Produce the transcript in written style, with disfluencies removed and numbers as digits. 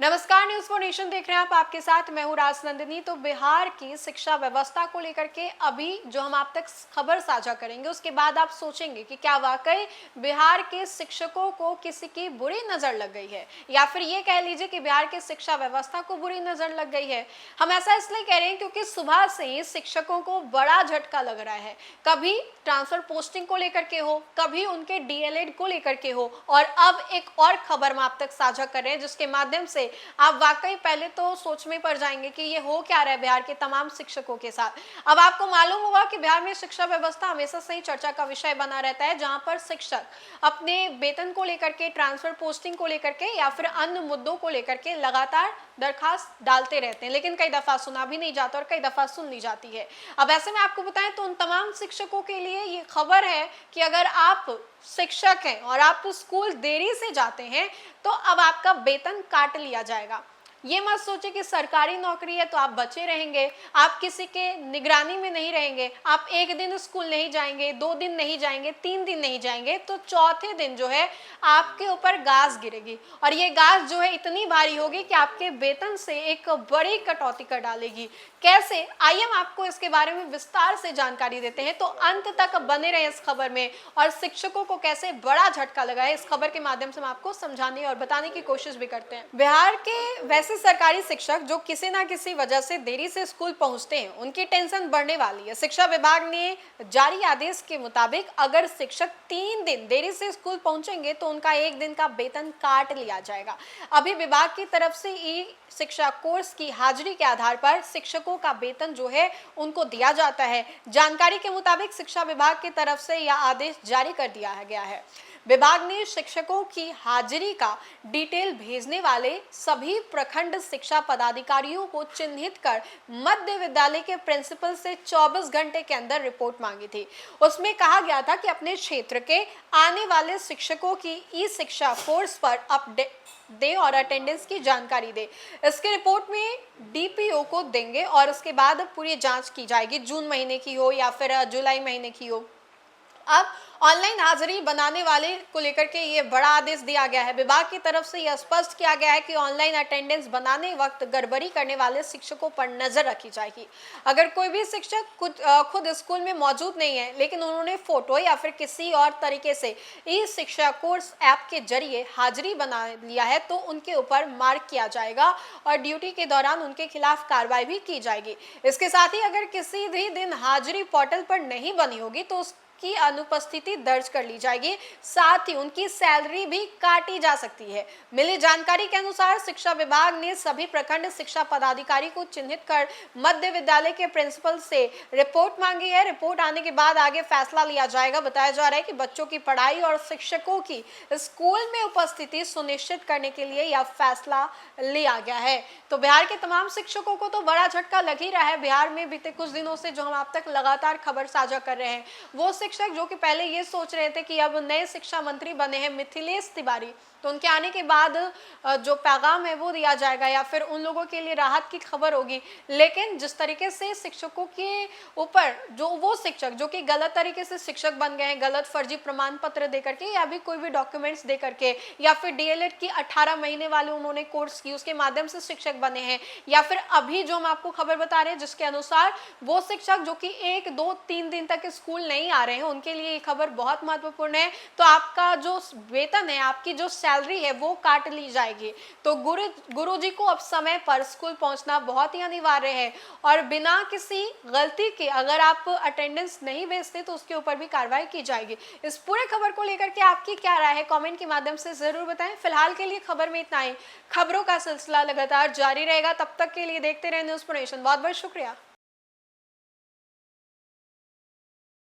नमस्कार, news for nation देख रहे हैं आप। आपके साथ मैं हूं राजनंदिनी। तो बिहार की शिक्षा व्यवस्था को लेकर के अभी जो हम आप तक खबर साझा करेंगे, उसके बाद आप सोचेंगे कि क्या वाकई बिहार के शिक्षकों को किसी की बुरी नजर लग गई है, या फिर ये कह लीजिए कि बिहार की शिक्षा व्यवस्था को बुरी नजर लग गई है। हम ऐसा इसलिए कह रहे हैं क्योंकि सुबह से ही शिक्षकों को बड़ा झटका लग रहा है। कभी ट्रांसफर पोस्टिंग को लेकर के हो, कभी उनके डीएलएड को लेकर के हो, और अब एक और खबर हम आप तक साझा कर रहे हैं जिसके माध्यम से आप वाकई पहले तो सोच में पड़ जाएंगे कि ये हो क्या रहा है बिहार के तमाम शिक्षकों के साथ। अब आपको मालूम होगा कि बिहार में शिक्षा व्यवस्था हमेशा से ही चर्चा का विषय बना रहता है, जहां पर शिक्षक अपने वेतन को लेकर के, ट्रांसफर पोस्टिंग को लेकर के या फिर अन्य मुद्दों को लेकर के लगातार दरखास्त डालते रहते हैं, लेकिन कई दफा सुना भी नहीं जाता और कई दफा सुन ली जाती है। अब ऐसे में आपको बताएं तो उन तमाम शिक्षकों के लिए ये खबर है कि अगर आप शिक्षक हैं और आप स्कूल देरी से जाते हैं तो अब आपका वेतन काट लिया जाएगा। ये मत सोचे कि सरकारी नौकरी है तो आप बचे रहेंगे, आप किसी के निगरानी में नहीं रहेंगे। आप एक दिन स्कूल नहीं जाएंगे, 2 दिन नहीं जाएंगे, 3 दिन नहीं जाएंगे, तो चौथे दिन जो है आपके ऊपर गाज गिरेगी, और ये गाज जो है इतनी भारी होगी कि आपके वेतन से एक बड़ी कटौती कर डालेगी। कैसे, आइए हम आपको इसके बारे में विस्तार से जानकारी देते हैं। तो अंत तक बने रहे इस खबर में, और शिक्षकों को कैसे बड़ा झटका लगा है इस खबर के माध्यम से हम आपको समझाने और बताने की कोशिश भी करते हैं। बिहार के वैसे सरकारी शिक्षक जो किसी ना किसी वजह से देरी से स्कूल पहुंचते हैं, उनकी टेंशन बढ़ने वाली है। शिक्षा विभाग ने जारी आदेश के मुताबिक अगर शिक्षक 3 दिन देरी से स्कूल पहुंचेंगे तो उनका 1 दिन का वेतन काट लिया जाएगा। अभी विभाग की तरफ से ई शिक्षा कोर्स की हाजिरी के आधार पर शिक्षकों का वेतन जो है उनको दिया जाता है। जानकारी के मुताबिक शिक्षा विभाग की तरफ से यह आदेश जारी कर दिया गया है। विभाग ने शिक्षकों की हाजिरी का डिटेल भेजने वाले सभी प्रखंड शिक्षा पदाधिकारियों को चिन्हित कर मध्य विद्यालय के प्रिंसिपल से 24 घंटे के अंदर रिपोर्ट मांगी थी। उसमें कहा गया था कि अपने क्षेत्र के आने वाले शिक्षकों की ई शिक्षा कोर्स पर अपडेट दे और अटेंडेंस की जानकारी दे। इसकी रिपोर्ट में डीपीओ को देंगे और उसके बाद पूरी जांच की जाएगी, जून महीने की हो या फिर जुलाई महीने की हो। अब ऑनलाइन हाजिरी बनाने वाले को लेकर के ये बड़ा आदेश दिया गया है। विभाग की तरफ से यह स्पष्ट किया गया है कि ऑनलाइन अटेंडेंस बनाने वक्त गड़बड़ी करने वाले शिक्षकों पर नजर रखी जाएगी। अगर कोई भी शिक्षक खुद स्कूल में मौजूद नहीं है, लेकिन उन्होंने फोटो या फिर किसी और तरीके से ई शिक्षा कोर्स ऐप के जरिए हाजिरी बना लिया है तो उनके ऊपर मार्क किया जाएगा और ड्यूटी के दौरान उनके खिलाफ कार्रवाई भी की जाएगी। इसके साथ ही अगर किसी भी दिन हाजिरी पोर्टल पर नहीं बनी होगी तो की अनुपस्थिति दर्ज कर ली जाएगी, साथ ही उनकी सैलरी भी काटी जा सकती है। मिली जानकारी के अनुसार शिक्षा विभाग ने सभी प्रखंड शिक्षा पदाधिकारी को चिन्हित कर मध्य विद्यालय के प्रिंसिपल से रिपोर्ट मांगी है। रिपोर्ट आने के बाद आगे फैसला लिया जाएगा। बताया जा रहा है कि बच्चों की पढ़ाई और शिक्षकों की स्कूल में उपस्थिति सुनिश्चित करने के लिए यह फैसला लिया गया है। तो बिहार के तमाम शिक्षकों को तो बड़ा झटका लग ही रहा है। बिहार में बीते कुछ दिनों से जो हम आप तक लगातार खबर साझा कर रहे हैं, वो शिक्षक जो कि पहले ये सोच रहे थे कि अब नए शिक्षा मंत्री बने हैं मिथिलेश तिवारी, तो उनके आने के बाद जो पैगाम है वो दिया जाएगा या फिर उन लोगों के लिए राहत की खबर होगी। लेकिन जिस तरीके से शिक्षकों के ऊपर जो वो शिक्षक जो कि गलत तरीके से शिक्षक बन गए हैं, गलत फर्जी प्रमाण पत्र दे करके या भी कोई भी डॉक्यूमेंट्स दे करके, या फिर डीएलएड की 18 महीने वाले उन्होंने कोर्स की, उसके माध्यम से शिक्षक बने हैं, या फिर अभी जो हम आपको खबर बता रहे हैं जिसके अनुसार वो शिक्षक जो कि 1, 2, 3 दिन तक स्कूल नहीं आ रहे हैं, उनके लिए ये खबर बहुत महत्वपूर्ण है। तो आपका जो वेतन है, आपकी जो सैलरी है वो काट ली जाएगी। तो गुरुजी को अब समय पर स्कूल पहुंचना बहुत ही अनिवार्य है, और बिना किसी गलती के अगर आप अटेंडेंस नहीं भेजते तो उसके ऊपर भी कार्रवाई की जाएगी। इस पूरे खबर को लेकर के आपकी क्या राय है, कमेंट के माध्यम से जरूर बताएं। फिलहाल के लिए खबर में इतना ही। खबरों का सिलसिला लगातार जारी रहेगा, तब तक के लिए देखते रहे न्यूज़ फॉर नेशन। बहुत बहुत शुक्रिया।